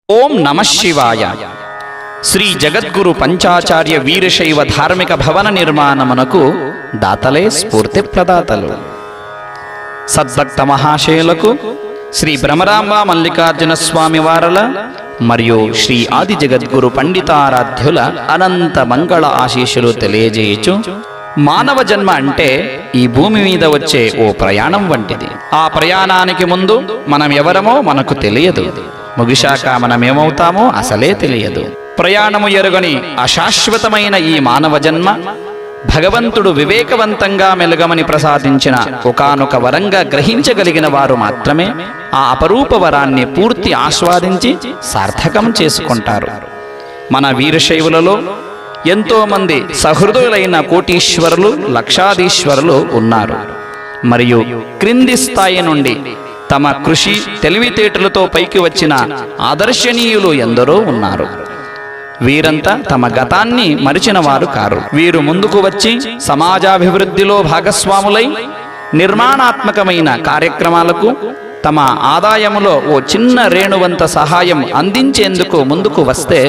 ఓం నమః శివాయ. శ్రీ జగద్గురు పంచాచార్య వీరశైవ ధార్మిక భవన నిర్మాణమునకు దాతలే స్ఫూర్తి ప్రదాతలు. సద్భక్త మహాశయులకు శ్రీ భ్రమరాంబ మల్లికార్జున స్వామి వారల మరియు శ్రీ ఆది జగద్గురు పండితారాధ్యుల అనంత మంగళ ఆశీస్సులు తెలియజేయచ్చు. మానవ జన్మ అంటే ఈ భూమి మీద వచ్చే ఓ ప్రయాణం వంటిది. ఆ ప్రయాణానికి ముందు మనం ఎవరమో మనకు తెలియదు, ముగిశాక మనమేమవుతామో అసలే తెలియదు. ప్రయాణము ఎరుగని అశాశ్వతమైన ఈ మానవ జన్మ భగవంతుడు వివేకవంతంగా మెలగమని ప్రసాదించిన ఒకానొక వరంగా గ్రహించగలిగిన వారు మాత్రమే ఆ అపరూప వరాన్ని పూర్తి ఆస్వాదించి సార్థకం చేసుకుంటారు. మన వీరశైవులలో ఎంతో మంది సహృదయులైన కోటీశ్వరులు, లక్షాధీశ్వరులు ఉన్నారు. మరియు క్రింది స్థాయి నుండి తమ కృషి తెలివితేటలతో పైకి వచ్చిన ఆదర్శనీయులు ఎందరో ఉన్నారు. వీరంతా తమ గతాన్ని మరిచిన వారు కారు. వీరు ముందుకు వచ్చి సమాజాభివృద్ధిలో భాగస్వాములై నిర్మాణాత్మకమైన కార్యక్రమాలకు తమ ఆదాయములో ఓ చిన్న రేణువంత సహాయం అందించేందుకు ముందుకు వస్తే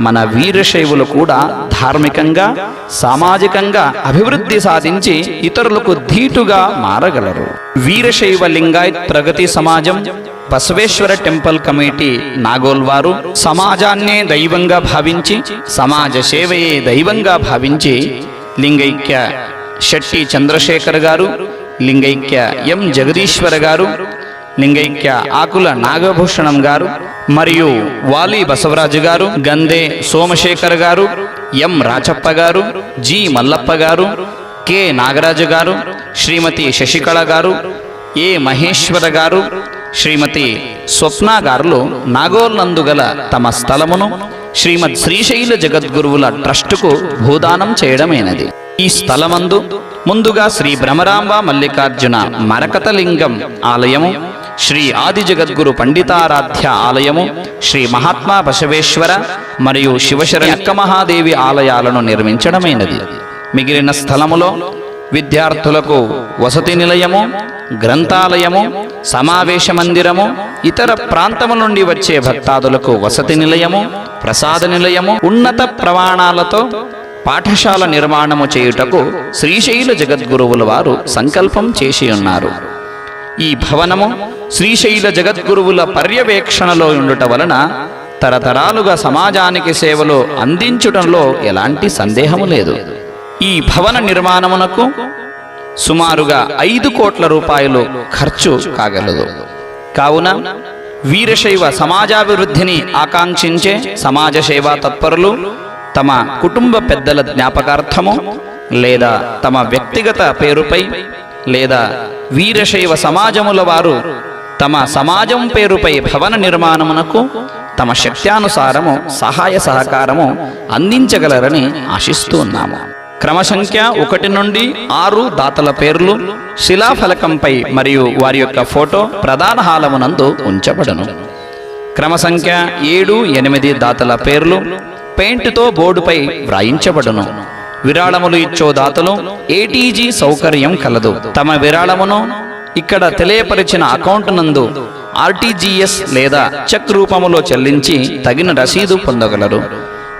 మన వీరశైవులు కూడా ధార్మికంగా, సామాజికంగా అభివృద్ధి సాధించి ఇతరులకు ధీటుగా మారగలరు. వీరశైవ లింగాయత్ ప్రగతి సమాజం, బసవేశ్వర టెంపుల్ కమిటీ నాగోల్ వారు సమాజాన్నే దైవంగా భావించి, సమాజ సేవయే దైవంగా భావించి లింగైక్య శెట్టి చంద్రశేఖర్ గారు, లింగైక్య ఎం జగదీశ్వర గారు, లింగైక్య ఆకుల నాగభూషణం గారు మరియు వాలి బసవరాజు గారు, గందే సోమశేఖర్ గారు, ఎం రాచప్ప గారు, జి మల్లప్ప గారు, కె నాగరాజు గారు, శ్రీమతి శశికళ గారు, ఏ మహేశ్వర గారు, శ్రీమతి స్వప్న గారులు నాగోల్ నందుగల తమ స్థలమును శ్రీమద్ శ్రీశైల జగద్గురువుల ట్రస్టుకు భూదానం చేయడమైనది. ఈ స్థలమందు ముందుగా శ్రీ భ్రమరాంబ మల్లికార్జున మరకతలింగం ఆలయము, శ్రీ ఆది జగద్గురు పండితారాధ్య ఆలయము, శ్రీ మహాత్మా బసవేశ్వర మరియు శివశరణి అక్క మహాదేవి ఆలయాలను నిర్మించడమైనది. మిగిలిన స్థలములో విద్యార్థులకు వసతి నిలయము, గ్రంథాలయము, సమావేశ మందిరము, ఇతర ప్రాంతముల నుండి వచ్చే భక్తాదులకు వసతి నిలయము, ప్రసాద నిలయము, ఉన్నత ప్రమాణాలతో పాఠశాల నిర్మాణము చేయుటకు శ్రీశైల జగద్గురువుల వారు సంకల్పం చేసి ఉన్నారు. ఈ భవనము శ్రీశైల జగద్గురువుల పర్యవేక్షణలో ఉండుట వలన తరతరాలుగా సమాజానికి సేవలు అందించుటంలో ఎలాంటి సందేహము లేదు. ఈ భవన నిర్మాణమునకు సుమారుగా 5 కోట్ల రూపాయలు ఖర్చు కాగలదు. కావున వీరశైవ సమాజాభివృద్ధిని ఆకాంక్షించే సమాజ సేవా తత్పరులు తమ కుటుంబ పెద్దల జ్ఞాపకార్థము లేదా తమ వ్యక్తిగత పేరుపై లేదా వీరశైవ సమాజముల వారు తమ సమాజం పేరుపై భవన నిర్మాణమునకు తమ శక్త్యానుసారము సహాయ సహకారము అందించగలరని ఆశిస్తూ ఉన్నాము. క్రమసంఖ్య 1 నుండి 6 దాతల పేర్లు శిలాఫలకంపై మరియు వారి యొక్క ఫోటో ప్రధాన హాలమునందు ఉంచబడును. క్రమసంఖ్య 7, 8 దాతల పేర్లు పెయింట్తో బోర్డుపై వ్రాయించబడును. విరాళములు ఇచ్చో దాతలు ఏటీజీ సౌకర్యం కలదు. తమ విరాళమును ఇక్కడ తెలియపరిచిన అకౌంట్ నందు ఆర్టీజీఎస్ లేదా చెక్ రూపములో చెల్లించి తగిన రసీదు పొందగలరు.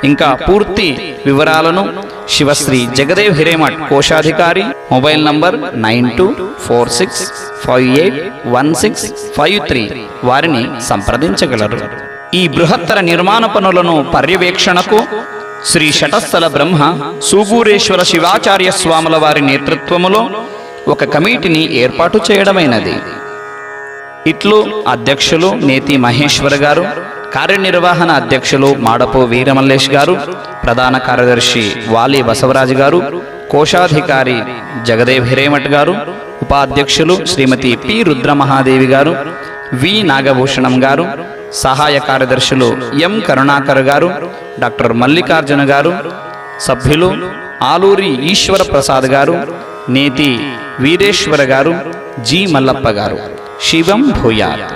ఇంకా పూర్తి వివరాలను శివశ్రీ జగదేవ్ హిరేమఠ్ కోశాధికారి, మొబైల్ నంబర్ 9246581653 వారిని సంప్రదించగలరు. ఈ బృహత్తర నిర్మాణ పనులను పర్యవేక్షణకు శ్రీ శటస్థల బ్రహ్మ సూగూరేశ్వర శివాచార్య స్వాముల వారి నేతృత్వములో ఒక కమిటీని ఏర్పాటు చేయడమైనది. ఇట్లు అధ్యక్షులు నేతి మహేశ్వర గారు, కార్యనిర్వహణ అధ్యక్షులు మాడపు వీరమల్లేష్ గారు, ప్రధాన కార్యదర్శి వాలి బసవరాజు గారు, కోశాధికారి జగదేవ్ హిరేమఠ్ గారు, ఉపాధ్యక్షులు శ్రీమతి పి రుద్రమహాదేవి గారు, వి నాగభూషణం గారు, సహాయ కార్యదర్శులు ఎం కరుణాకర్ గారు, డాక్టర్ మల్లికార్జున గారు, సభ్యులు ఆలూరి ఈశ్వర ప్రసాద్ గారు, నేతి వీరేశ్వర గారు, జి మల్లప్ప గారు. శివం భూయాత్.